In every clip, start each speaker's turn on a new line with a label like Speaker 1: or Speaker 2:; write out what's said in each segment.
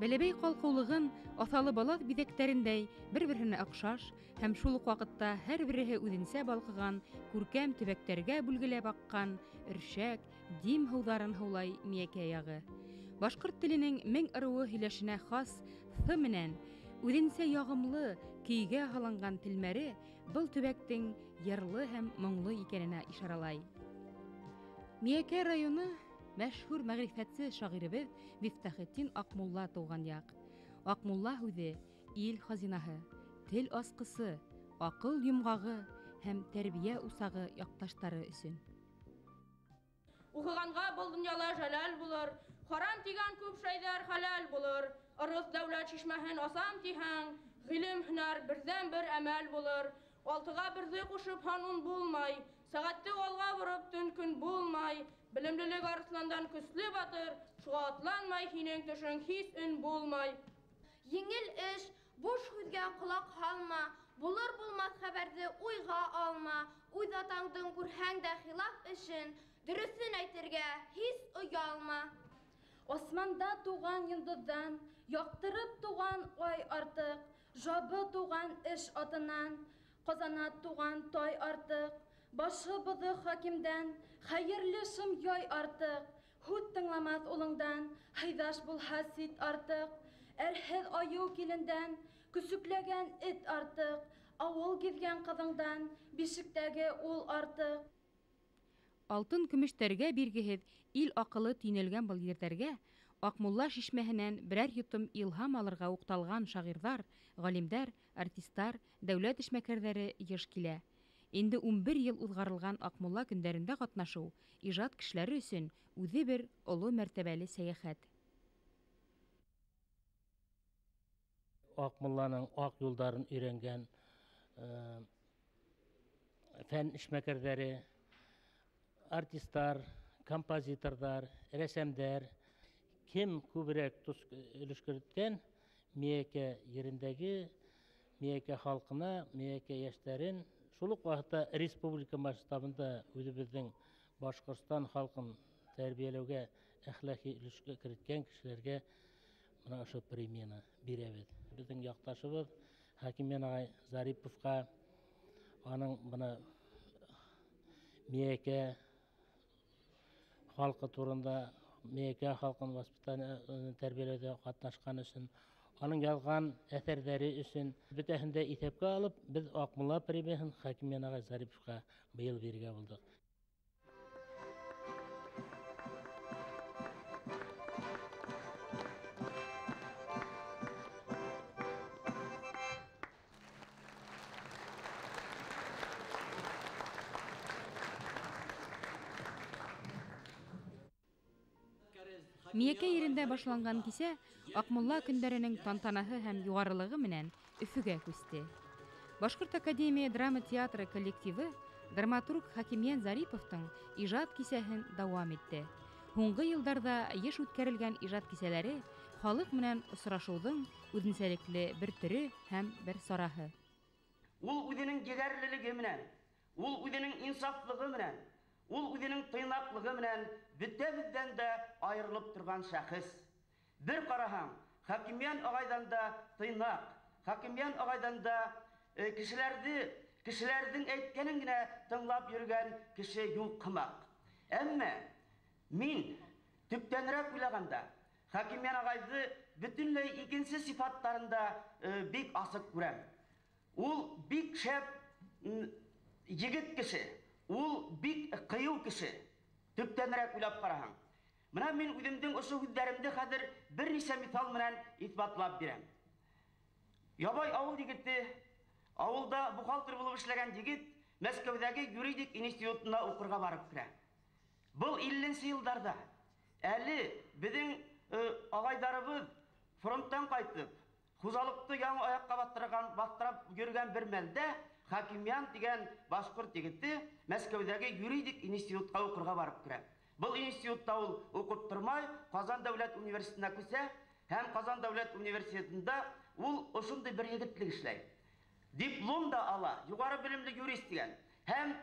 Speaker 1: Бәләбәй калкаулыгын аҫалы балаҙ биҙәктәрендәй бер-береһенә оҡшаш һәм шул уҡ ваҡытта һәр береһе үҙенсә балҡыған күркәм төбәктәргә бүлгеләп аҡҡан өршәк, дим һыуҙарын һыулай Миәкә яғы. Башҡорт теленең мең ырыуы һөйләшенә хас «th» менән үҙенсә яғымлы, көйгә һалынған телмәре был төбәктең йырлы һәм моңло икәненә ишаралай. Миәкә районы мәшһүр мәғрифәтсе шағирыбыҙ Мифтахетдин Аҡмулла тыуған яҡ. Аҡмулла һүҙе ил хазинаһы, тел асҡысы, аҡыл йомғағы һәм тәрбиә усағы яҡташтары өсөн.
Speaker 2: Уҡығанға был донъяла жәләл булыр, харам тигән күп шәйҙәр хәләл булыр. Ырыҫ дәүләт шишмәһен асам тиһәң, ғилем һөнәр берҙән-бер әмәл булыр. Алтыға берҙе ҡушып һанун булмай, сәғәтте алға бороп төн-көн булмай. Белемлелек арыҫландан көслө батыр, шуға атланмай һинең төшөң һис өн булмай.
Speaker 3: Еңел эш, буш һүҙгә ҡолаҡ һалма, булыр-булмаҫ хәбәрҙе уйға алма. Үҙ атаңдың күрһәң дә хилаф эшен, дөрөҫөн әйтергә һис оялма.
Speaker 4: Османда туған йондоҙҙан, яҡтырып туған ай артыҡ, жабы туған эш атынан, ҡазанат туған тай артыҡ, башы боҙо хакимдән, хәйерле шым яй артыҡ, һүҙ тыңламаҫ улыңдан, һайҙаш булһа сит артыҡ, әрһеҙ айыу килендән, көсөкләгән эт артыҡ, ауыл гиҙгән ҡыҙыңдан, бишектәге ул артык.
Speaker 1: Алтын көмөштәргә биргеһеҙ ил аҡылы төйнәлгән был ерҙәргә Аҡмулла шишмәһенән берәр йотом илһам алырға уҡталған шағирҙар, ғалимдар, артистар, дәүләт эшмәкәрҙәре йыш килә. Инде 11 йыл уҙғарылған Аҡмулла көндәрендә ҡатнашыу ижад кешеләре өсөн үҙе бер оло мәртәбәле сәйәхәт.
Speaker 5: Аҡмулланың аҡ юлдарын өйрәнгән фән эшмәкәрҙәре, артистар, композиторҙар, рәсәмдәр, кем күберәк өлөш керткән Миәкә ерендәге Миәкә халҡына, Миәкә йәштәрен, шул уҡ ваҡытта республика масштабында үҙебеҙҙең Башҡортостан халҡын тәрбиәләүгә, әхлаҡи өлөшкә керткән кешеләргә бына ошо премияны бирәбеҙ. Беҙҙең яҡташыбыҙ Хакимйән ағай Зариповҡа, аның бына Миәкә халҡы турында, Миәкә халҡын тәрбиәләүҙә ҡатнашҡан өсөн, аның яҙған әҫәрҙәре өсөн бөтәһен дә иҫәпкә алып, беҙ Аҡмулла премияһын Хакимйән ағай Зариповҡа быйыл бирергә булдыҡ.
Speaker 1: Миәкә ерендә башланған кисә Аҡмулла көндәренең тантанаһы һәм юғарылығы менән Өфөгә күсте. Башҡорт академия драма театры коллективы драматург Хакимйән Зариповтың ижад кисәһен дауам итте. Һуңғы йылдарҙа йыш үткәрелгән ижад кисәләре халыҡ менән осрашыуҙың үҙенсәлекле бер төрө һәм бер сараһы.
Speaker 6: Ул үҙенең егәрлелеге менән, ул үҙенең инсафлығы менән, ул үҙенең тыйнаҡлығы менән бөтәбеҙҙән дә айырылып торған шәхес. Бер ҡараһаң, Хакимйән ағайҙан да тыйнаҡ, Хакимйән ағайҙан да кешеләрҙең әйткәнен генә тыңлап йөрөгән кеше юҡ һымаҡ. Әммә мин төптәнерәк уйлағанда Хакимйән ағайҙы бөтөнләй икенсе сифаттарында бик асыҡ күрәм. Ул бик шәп егет кеше. Ул бик ҡыйыу кеше, төптәнерәк уйлап ҡараһаң. Мына мин үҙемдең ошо һүҙҙәремде хәҙер бер нисә миҫал менән иҫбатлап бирәм. Ябай ауыл егете, ауылда бухгалтер булып эшләгән егет, Мәскәүҙәге юридик институтына уҡырға барып керә. Был 50-нсе йылдарҙа. Әле беҙҙең ағайҙарыбыҙ фронттан ҡайтып, хужалыҡты яңы аяҡҡа баҫтырып йөрөгән бер мәлдә Хакимйән дигән башҡорт егете Мәскәүҙәге юридик институтҡа уҡырға барып керә. Был институтта ул уҡып тормай, Ҡазан дәүләт университетына күсә, һәм Ҡазан дәүләт университетында ул ошондай бер егетлек эшләй. Диплом да ала, юғары белемле юрист дигән. Һәм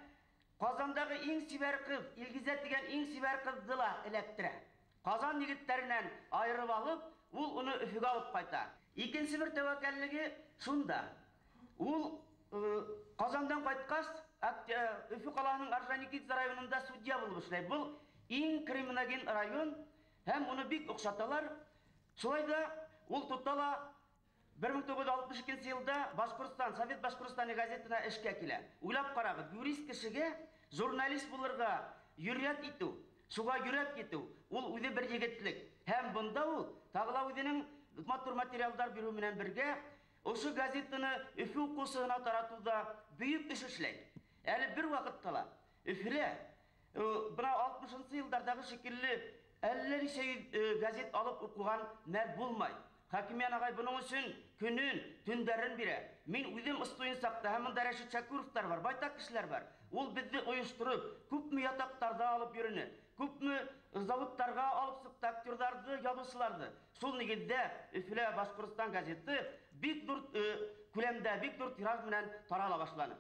Speaker 6: Ҡазандағы иң сибәр ҡыҙ, Илгизә дигән иң сибәр ҡыҙҙы ла эләктерә. Ҡазан егеттәренән айырып алып, ул уны Өфөгә алып кайта. Икенче бер тәвәккәллеге шунда. Ул Казандан кайткач, Өфө каласының Орджоникидзе районында судья булып эшләй. Бу иң криминоген район, һәм уны бик охшаталар. Шулай да ул тотала 1962 елда Башкортстан, Совет Башкортстаны газетына эшкә килә. Уйлап карагыз, юрист кешегә журналист булырга юрьят итү, шуга йөрәк итү, ул үзе бер егетлек. Һәм бунда ул тагыла үзенең матур материалдар бирү белән бергә ошо газетаны Өфө укучысына таратуда бөек эш эшләй. Әле бер вакытта Өфөлә бына 60-нчы еллардагы шикелле әллә ничә газет алып укыган мәл булмай. Хакимиян агай буның өчен көнен, төндәрен бирә. Мин үзем Ыстоин сакта, һәм монда Рәшит Шакуровтар бар, байтак кешеләр бар. Ул безне оештырып, күпме ятактарда алып йөрүне, күпме заводтарга алып сыкты актерларны, язучыларны. Шул нигездә Өфөлә Башкортстан газеты бик зур күләмдә, бик зур тираж белән тарала башлады.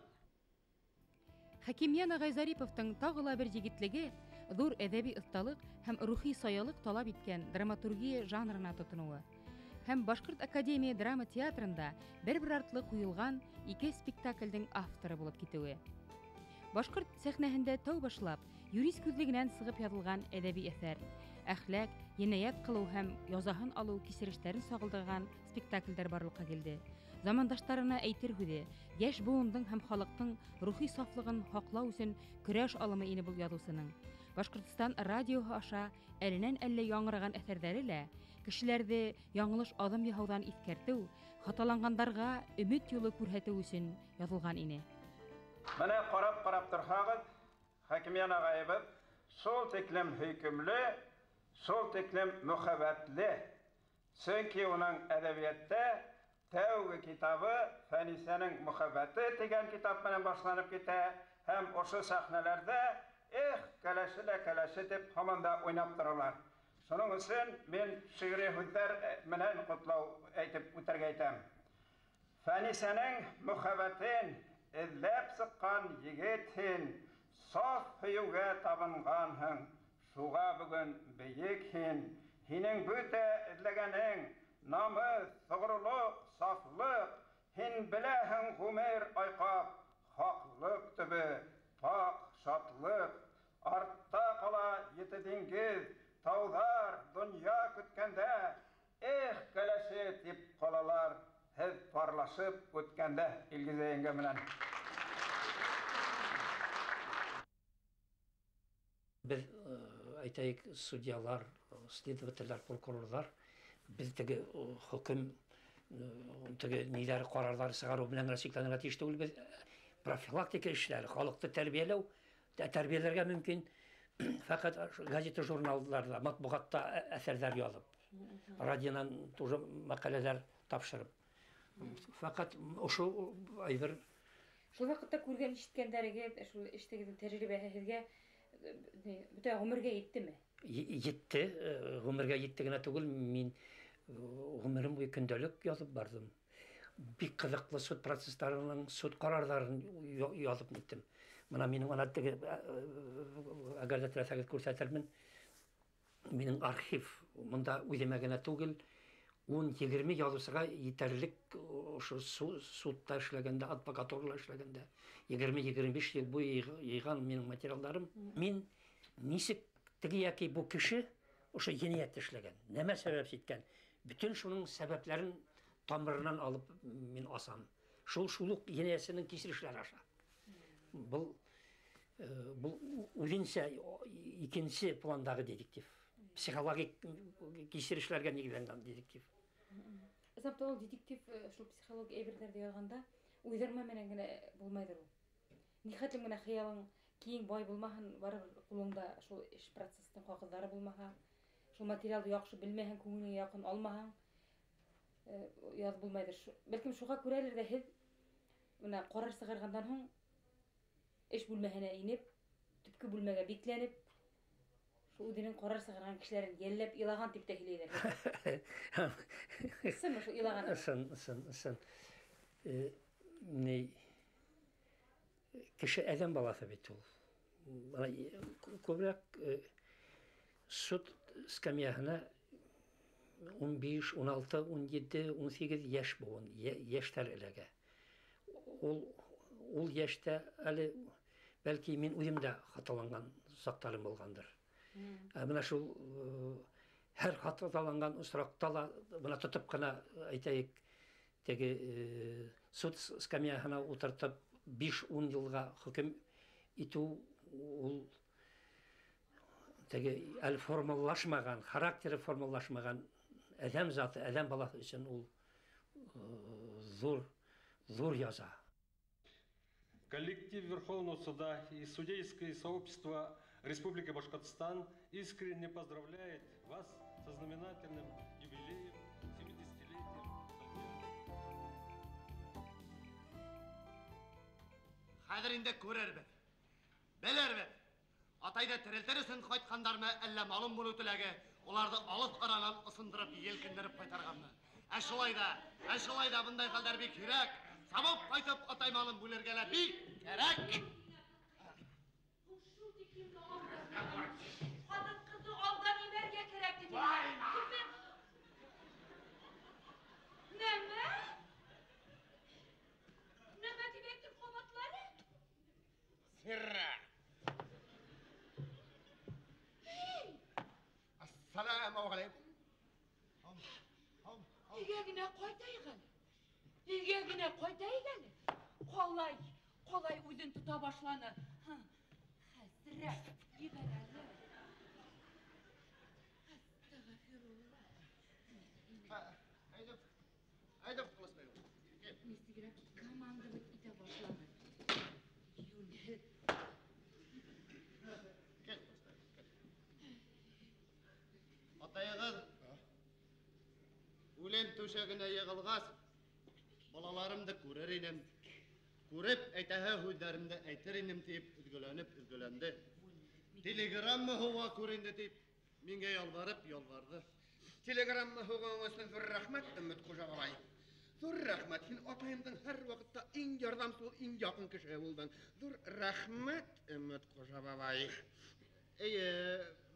Speaker 1: Хакимиян агай Зариповтың тагыла бер егетлеге зур әдәби осталык һәм рухи саялык талап иткән драматургия жанрына тотынуы. Һәм Башкорт академия драма театрында бер-бер артлы куелган 2 спектакльдең авторы булып китүе. Башкорт сәхнәһендә тау башлап, юрист күзлегенән сыгып язылган әдәби әсәр, әхлак, җинаят кылу һәм язаһын алу кисерешләрен сагылдырган спектакльләр барлыкка килде. Замандаштарына әйтер хүде, яшь буындың һәм халыктың рухи сафлыгын хаклау өчен көрәш алымы ине бу язучының. Башкортстан радиоһы аша әленнән-әллә яңгыраган әсәрләре лә кешеләрне яңлыш адым яһаудан искәртү, хаталангандарга өмет юлы күрһәтү өчен язылган ине.
Speaker 7: Менә карап торһагыз, Хакимиян агайыбыз шул тиклем хөкемле, шул тиклем мөхәббәтле. Чөнки уның әдәбиятта тәүге китабы Фәнисәнең мөхәббәте дигән китап белән башланып китә, һәм ошо сәхнәләрдә кәләше дип һаман да уйнап торалар. Шуның өчен мин шигъри һүзләр менән котлау әйтеп үтәргә итәм. Фәнисәнең мөхәббәтен эзләп сыккан егетһин, саф һөюгә табынганһың, шуга бүген бөекһин. Һинең бөтә эзләгәнең намыс, тогрылык, сафлык, һин беләһең гомер айкап, хаклык төбе, пак шатлык. Артта кала ете диңгез, таудар, дөнья көткәндә, кәләше дип калалар, һез парлашып үткәндә Илгизә еңгә белән.
Speaker 8: Biz aytayık судьялар, следовательлар, прокурорлар биздеги хөкем ниләре карарлары чыгару белән шикләнергә тиеш түгел. Без профилактика эшләре, халыкты тәрбияләү, тәрбияләргә мөмкин. Фақат газета журналларда, матбугатта әсәрләр язып, радионан тоже мәкаләләр тапшырып. Фақат ошо айбер
Speaker 1: Шул вакытта күргән ишеткәннәрегез, шул эштәге тәҗрибәһегезгә бөтә гомергә җиттеме?
Speaker 8: Җитте, гомергә җитте генә түгел, мин гомерем буе көндәлек язып бардым. Бик кызыклы суд процессларының суд карарларын язып киттем. Менә минем анаттагы әгәр дә теләсәгез күрсәтермен. Минем архив монда үземә генә түгел, 10-20 язучыга җитәрлек ошо судта эшләгәндә, адвокатурада эшләгәндә 20-25 ел буе йыган минем материалларым. Мин ничек теге яки бу кеше ошо җинаят эшләгән, нәмә сәбәп иткән, bütün шуның сәбәпләрен тамырынан алып мин асам. Шул җинаясенең кисерешләре аша. Бу үзенчә икенче пландагы детектив. Психологик кисерешләргә нигезләнгән детектив.
Speaker 1: Исәптә ул детектив шул психология әйберләрдә язганда уйдырма менән генә булмайдыр ул. Нихәтле генә хыялың киң бай булмаһын, барыр кулыңда шул эш процесстың хакыдары булмаһа, шул материалды яхшы белмәһәң, күңелеңә якын алмаһаң, яз булмайдыр. Бәлкем шуга күрәлер дә һез менә карар чыгаргандан соң эш бүлмәһенә инеп, төпкө бүлмәгә бикләнеп, шул үзенең карар чыгарган кешеләрен йәлләп илаган дип тәһлил итәр. Исәнме шул илаган?
Speaker 8: Исән. Ни кеше әдәм баласы бит ул. Күбрәк суд скамьяһына 15, 16, 17, 18 yaş boğun, yaşlar elege. Ol yaşta ali belki men uyumda hatalangan saktarım olgandır. Buna şul her hatalangan usraqta buna tutup kana aytayık tege sud skamyasına oturtup 5-10 yılga hüküm itu ol tege el formallaşmagan, karakteri formallaşmagan adam zatı, adam balası için ol zor yaza.
Speaker 9: Коллектив Верховного суда и судейское сообщество Республики Башкортостан искренне поздравляет вас со знаменательным юбилеем 70-летием.
Speaker 10: Хәзер инде күрербез, белербез. Атайда терелтересен кайткандармы, әллә малым булу теләге, уларды алып аранан ысындырып, елкендереп кайтарганмы? Шулай да bunday хәлләр бик кирәк. Sabah kaytıp atay malım бүлергәләр бик кирәк.
Speaker 11: Kadın kızı aldan imerge kerek dediler. Neme dibektir kovatları?
Speaker 10: Sirra. Assalamu alaikum.
Speaker 11: İgegine koytaygan. Kolay uzun tuta başlanır. Hazret gibereli.
Speaker 10: Haydi kılıçmayın.
Speaker 11: Nesigira kamandalık ite başlanır. Yürü.
Speaker 10: Gel. Atayığız. Ulem tuşağına yığılğaz. Balalarımda görür inim. Görüp aytaha hüdlerimde aytır inim deyip üzgülendi. Telegram mı hova köründe deyip minge yalvardı.
Speaker 12: Telegram mı hova olsun zor rahmet Ümit Koca Babay. Zor rahmet. Hin atayımdan her vakitte en yardımcı, en yakın kişi oldun. Zor rahmet Ümit Koca Babay.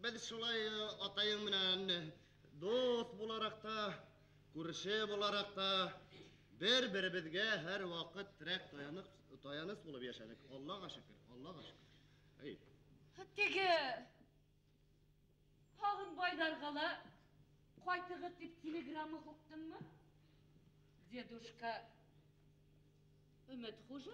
Speaker 10: Biz şulay atayım bilen dost bularak da, görüşe bularak da bir-birimizge her vakit direk dayanış bulup yaşadık. Allah'a şükür.
Speaker 11: Tege Pağın baydargala koytığı tip telegramı huktun mu? Deduşka Ümit Hoca?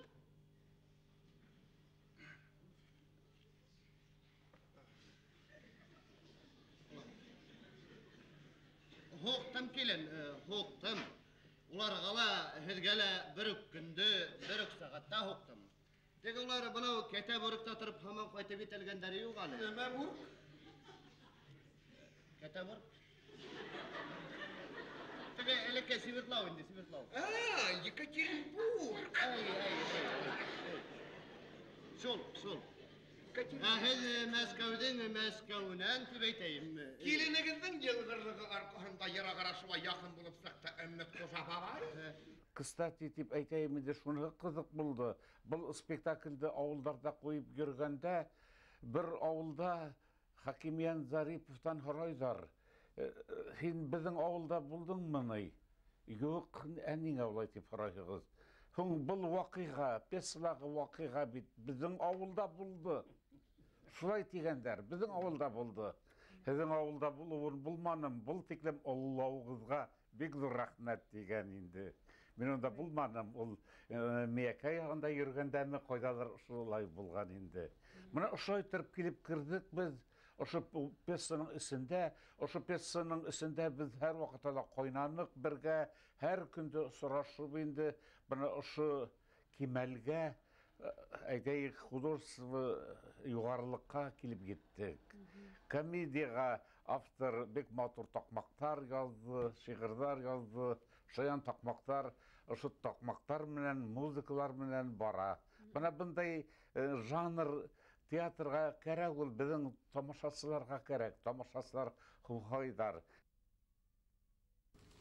Speaker 10: Hoktum kelin, hoktum. Ular gala hizgele bir gündü, bir saatte hoktum. Tege ular bana kete burukta turup hemen koytup itelgenleri yok hali.
Speaker 12: Neme buruk?
Speaker 10: Kete buruk. Tege eleke Sivitlav indi, Sivitlav.
Speaker 12: Yekaterinburg.
Speaker 10: Ay. Şol. Ahil Meskav'dan tibeyteyim.
Speaker 12: Gelenegizden yılgırlığı arkasında yara karşıma yakın bulup sakta Ümit Koca Babay.
Speaker 13: Кстати, тип әйтәйем инде шуны кызык булды. Бұл спектакльді ауылдарда қойып жүргәндә, бір ауылда Хакимиян Зариповтан һорайдар. Син безнең ауылда булдыңмы? Юк, әнигә улай дип һорайсыз. Һуң бұл вакыйга, пьесалагы вакыйга бит безнең ауылда булды. Шулай дигәндәр, безнең ауылда булды. Сезнең ауылда булуын булманым, бұл тиклем Аллаһыгызга бик зур рәхмәт дигән инде. Мен онда булманым, ул Мекка ягында йөргәндәме кайдалар шулай булган инде. Менә ошо итеп килеп кирдек без, ошо пьесаның исендә без һәр вакытта кайнанык бергә, һәр көндә сорашып инде, менә ошо кимәлгә әйтәйек художество югарылыкка килеп җиттек. Комедияга автор бик матур такмактар язды, шигырьләр язды, шаян такмактар, ошо такмактар менән, музыкалар менән бара. Менә бундай жанр театрга кирәк, ул безнең тамашачыларга кирәк, тамашачылар хуһайдар.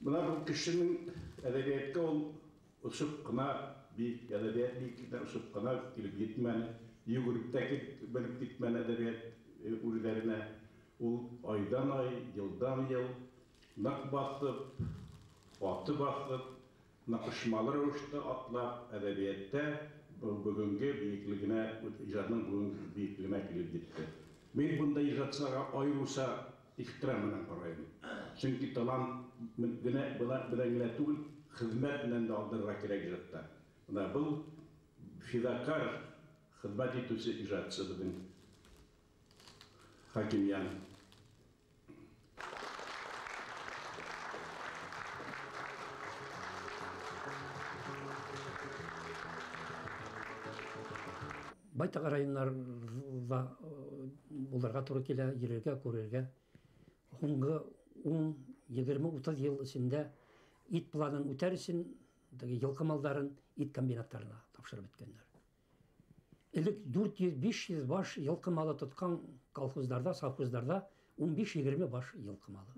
Speaker 14: Менә бу кешенең әдәбиятка ул ушып кына бик әдәбият бик ушып кына килеп җитмәне, йөгереп белеп китмәне әдәбият үрдәренә. Ул айдан ай, елдан ел Нақ басып, аты басып, нақышмалы рәвештә атлап әдәбиятта бүгінгі биеклігіне, ижадның бүгінгі биеклігіне келіп жетті. Мен бұндай ижадсаға айыруса ихтирамынан қараймын. Çünkü талант біләңгілі түгіл, хизмәтінен де алдырға керек ижадта. Бұл фидакар хизмәт етуші ижадсы біздің Хакимиян.
Speaker 8: Байтақ районларда оларға туры келе, ерерге, көрерге. Онғы 10-20-30 ел ішінде ит планын өтер үшін елқы малдарын ит комбинаттарына тапшырып өткендер. Элек 400-500 баш елқы малы тұтқан колхоздарда, совхоздарда 15-20 баш елқы малы.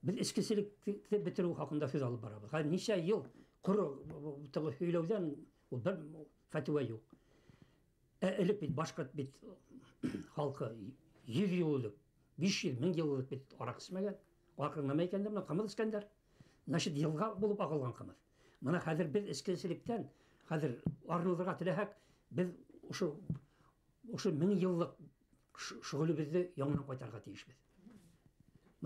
Speaker 8: Біз ішкеселікті бітіру хақында сөз алып барабыз. Неше ел құры сөйлеуден бір фәтуа жоқ. Элек бит башқат бит халқы 100 елілік, 500-1000 елілік бит арақ ішмеген. Арқыңнама екендер, мұна қымыз ішкендер. Значит, елға болып ағылған қымыз. Мұна қазір біз ішкеселіктен, қазір арнылдырға тіләхәк, біз ұшы 1000 елілік шүғілі бізді яңынан қайтарға тейішбіз.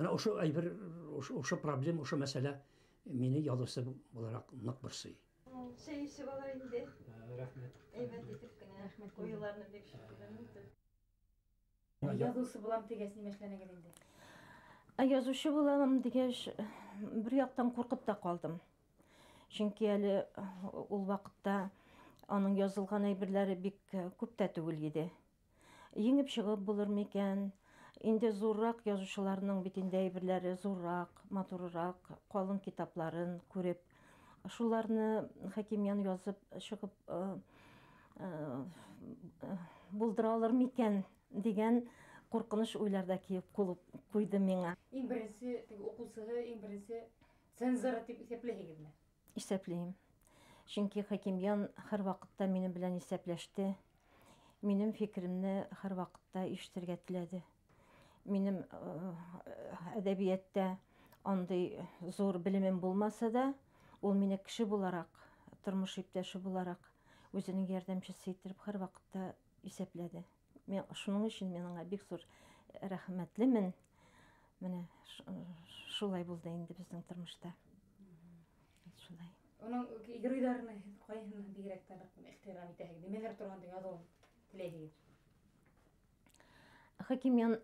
Speaker 8: Мұна ұшы проблем, ұшы мәселе мені ялысы боларақ нық бір сүй.
Speaker 15: Şeyisi var indi.
Speaker 8: Rahmet.
Speaker 15: Evet, getirkine. Koyularını bek şükürlenirdi.
Speaker 1: Yazısı bulam tegesini meşlene gelindi.
Speaker 15: Yazışı bulam degеш bir яктан куркып та калдым. Чөнки әле ул вакытта аның язылган әйберләре бик күп тә түгел иде. Еңеп чыгып булыр микән? Инде зуррак язучыларның бит инде әйберләре зуррак, матуррак, калын китапларын күреп шуларны Хакимиян язып чыгып булдыра алыр микән дигән куркыныч уйларда килеп куйды миңа.
Speaker 1: Иң беренче укучыга иң беренче цензура дип исәпләйһегезме?
Speaker 15: Исәпләйм. Чөнки Хакимиян һәр вакытта минем белән исәпләште. Минем фикеремне һәр вакытта ишетергә теләде. Минем әдәбиятта андый зур белемем булмаса да, ул мине кеше буларак, тормыш иптәше буларак, үзенең ярдәмчесе итеп һәр вакытта исәпләде. Мен шуның өчен мен аңа бик зур рәхмәтлемен. Менә шулай булды инде безнең тормышта. Шулай.
Speaker 1: Оның игътидарны кайһын бигрәк тә ихтирам итәһең. Нимәләр торганда язуын теләйһегез?
Speaker 15: Хакимиян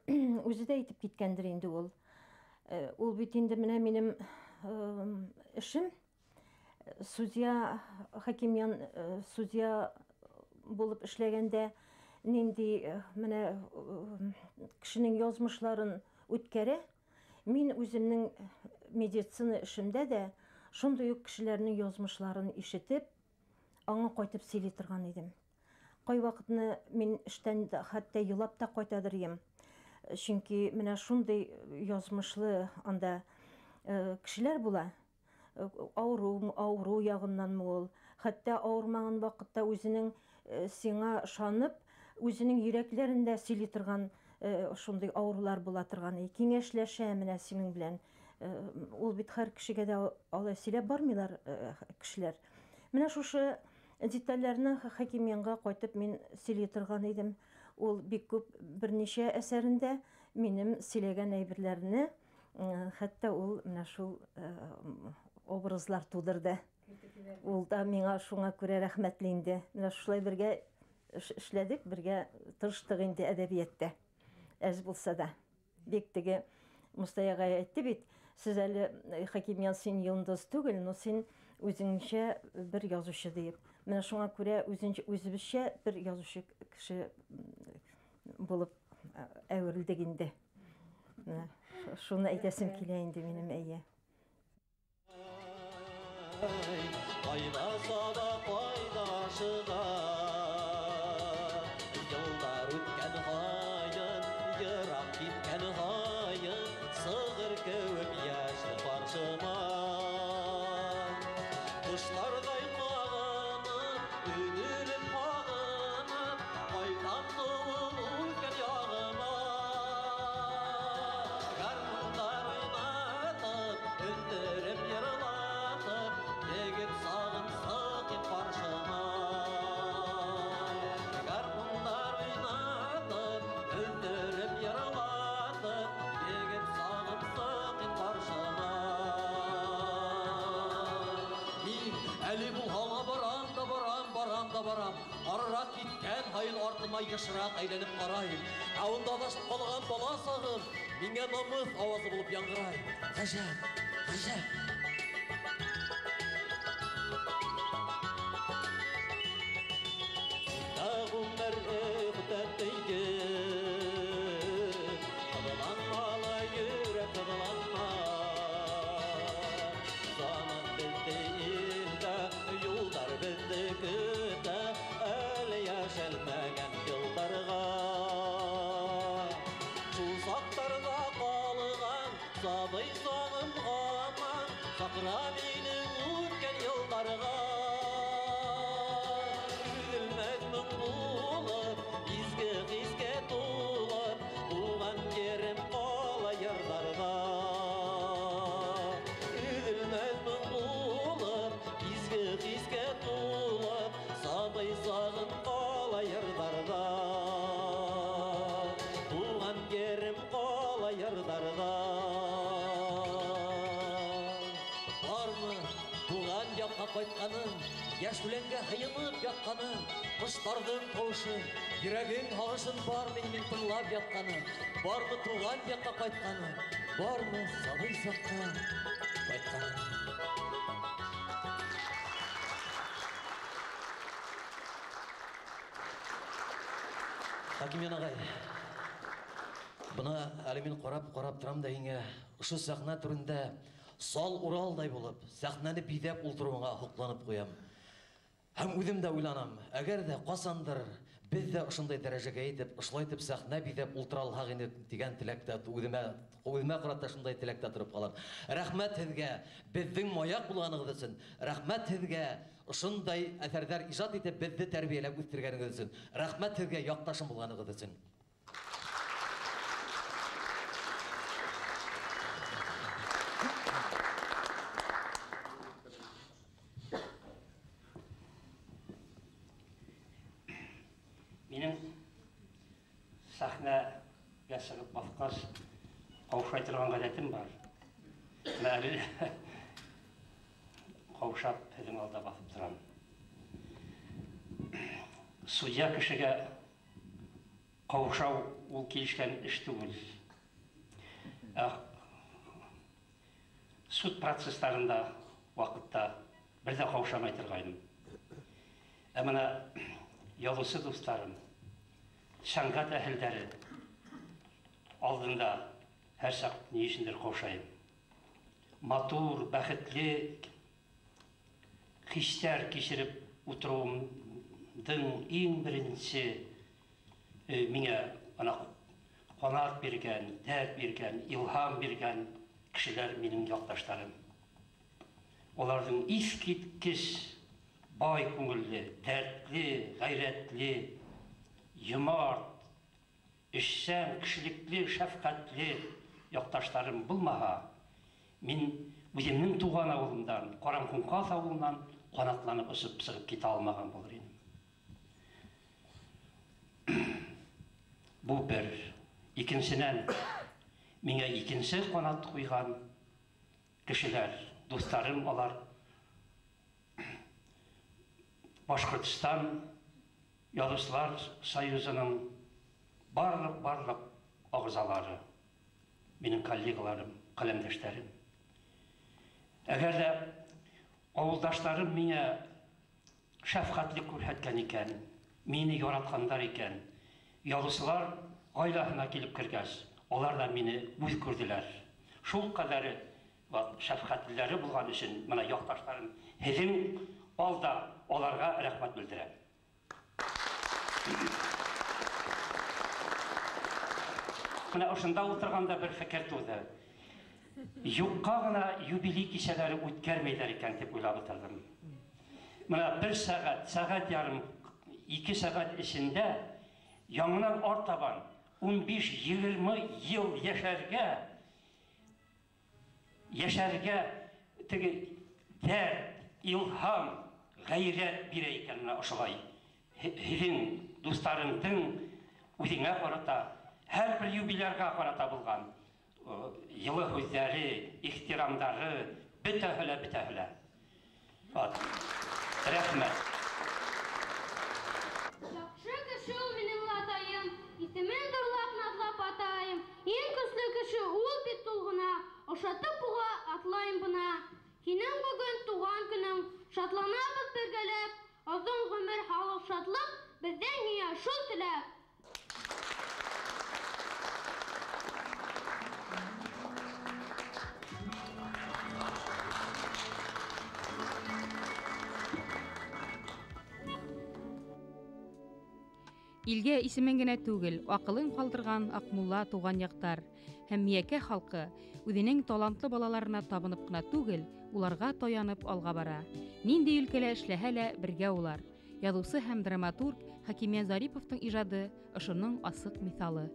Speaker 15: үзе дә әйтеп киткәндер инде ул. Ул бит инде менә минем эшем судья Хакимиян судья булып эшләгәндә нинди менә кешенең язмышларын үткәрә. Мин үземнең медицина эшемдә дә шундый ук кешеләрнең язмышларын ишетеп, аңа кайтып сөйли торган идем. Кай вакытны мин эштән хәтта елап та кайтадыр идем. Чөнки менә шундый язмышлы анда кешеләр була. Ауру ягыннан ул, хәтта авырмаган вакытта үзенең сиңа ышанып, үзенең йөрәкләрендә сөйли торган шундый авырулар була торган. Киңәшләшә менә синең белән. Ул бит һәр кешегә дә алай сөйләп бармыйлар кешеләр. Менә шушы детальләрне Хакимиянга кайтып мин сөйли торган идем. Ул бик күп берничә әсәрендә минем сөйләгән әйберләрне хәтта ул менә шул образлар тудырды. Ул да миңа шуңа күрә рәхмәтле инде. Менә шулай бергә эшләдек, бергә тырыштык инде әдәбиятта. Әз булса да. Бик теге Мустаяга әйтте бит, сез әле Хакимиян син йондыз түгел, но син үзеңчә бер язучы дип. Менә шуңа күрә үзебезчә бер язучы кеше булып әверелдек инде. Шуны әйтәсем килә инде минем әйе.
Speaker 16: Aynasa da paydaşı da yıllar ötken hayın, yırak gitken hayın, sığır kövüp yaşlı parçıma kuşlar kaymağını, üdülüp bağını kaytan doğul ülken yağıma karnlarına Әлі бұл hala барам. Арырақ кеткен хайын артыма ешірақ әйленіп қарайым. Әуында адасып қалған бала сағым, меңе намыс ауазы болып яңғырайым. Ғажап. Дағымдар өқтәттейді, қыдыланма алай үрек қыдыланма. Zaman bizde ilde, yollar bizde küte, öyle yaşalmagan yıllarga. Susaklarda kalıgan, sabay sağım aman, sakra benim o'tgan yıllarga. Üzülmez min bulup, izge tuğup, tuğan yerim qala yerlarga. Üzülmez min bulup, izge tuğup, sabay sağım qala yerlarga. Tuğan yerim qala yerlarga. Barmı tuğan yakka qaytqaның, яш үләнгә һыйынып ятқаның, құштардың таушы, йөрәгең һағышын бар мен тыңлап ятқаның, бармы туған якка қайтқаның, бармы сабый саққа қайтқаның. Хакимиян ағай, бұны әлі мен қарап тұрам да еңе, ұшы сахна түрінде сал уралдай болып, сахнаны бидеп ұлтыруыңа құқланып қоям. Һәм үҙем дә уйланам, әгәр дә ҡасандыр беҙ дә ошондай дәрәжәгә етеп, ошолай итеп сәхнә биҙәп ултыра алһаҡ инек дигән теләктә үҙемә ҡарата шундай теләктә тороп ҡалам. Рәхмәт һеҙгә беҙҙең маяҡ булғанығыҙ өсөн, рәхмәт һеҙгә ошондай әҫәрҙәр ижад итеп беҙҙе тәрбиәләп үҫтергәнегеҙ өсөн, рәхмәт һеҙгә яҡташым булғанығыҙ өсөн.
Speaker 8: Минең сәхнәгә сығып баҫҡас, ҡаушай торған ғәҙәтем бар. Әле ҡаушап һеҙҙең алда баҫып торам. Судья кешегә ҡаушау ул килешкән эш түгел. Суд процестарында ваҡытта бер ҙә ҡаушамай торғайным. Ә бына ялыусы дуҫтарым, сәнғәт әһелдәре алдында һәр саҡ ни өсөндөр ҡаушайым. Матур, бәхетле хистәр кисереп утырыуымдың иң беренсе миңә ҡанат биргән, дәрт биргән, илһам биргән кешеләр минең яҡташтарым. Оларҙың иҫ киткес бай күңелле, дәртле, ғәйрәтле, йомарт, эшсән, кешелекле, шәфҡәтле яҡташтарым булмаһа, мин үҙемнең туған ауылымдан, Ҡаранҡуңҡаҫ ауылынан ҡанатланып осоп сығып китә алмаған булыр инем. Бу бер. Икенсенән, миңә икенсе ҡанат ҡуйған кешеләр, дуҫтарым, алар Башҡортостан Яҙыусылар союзының барлыҡ ағзалары, минең коллегаларым, ҡәләмдәштәрем. Әгәр дә ауылдаштарым миңә шәфҡәтлек күрһәткән икән, мине яратҡандар икән, яҙыусылар ғаиләһенә килеп кергәс, алар да мине үҙ күрҙеләр. Шул ҡәҙәре шәфҡәтлеләре булған өсөн, мына яҡташтарым, һеҙҙең алда аларға рәхмәт белдерәм. Мына ошонда ултырғанда бер фекер туҙы. Юҡҡа ғына юбилей кисәләре үткәрмәйҙәр икән тип уйлап ултырҙым. Мына бер сәғәт ярым, 2 сәғәт эсендә яңынан артабан 15-20 йыл йәшәргә теге дәрт, илһам, ғәйрәт бирә икән ошолай. Һеҙҙең дуҫтарыңдың үҙеңә ҡарата, һәр бер юбилярға ҡарата булған йылы һүҙҙәре, ихтирамдары бөтәһе лә.
Speaker 6: Рәхмәт.
Speaker 3: Яхшы кеше ул минең атайым, исемен дөрләп назлап атайым. Иң көчле кеше ул бит ул гына, ошатып буга атлайым бына. Һинең бүген туган көнең, шатланабыз бергәләп. Озын гомер, халык шатлык, бездән һиңа шул теләк.
Speaker 1: Илгә исемен генә түгел, акылын калдырган Акмулла туган яктар һәм Миякә халкы үзенең талантлы балаларына табынып кына түгел, уларга таянып алга бара. Нинди өлкәлә эшләһә лә бергә улар. Язучы һәм драматург Хакимия Зариповтың иҗаты ошының асык мисалы.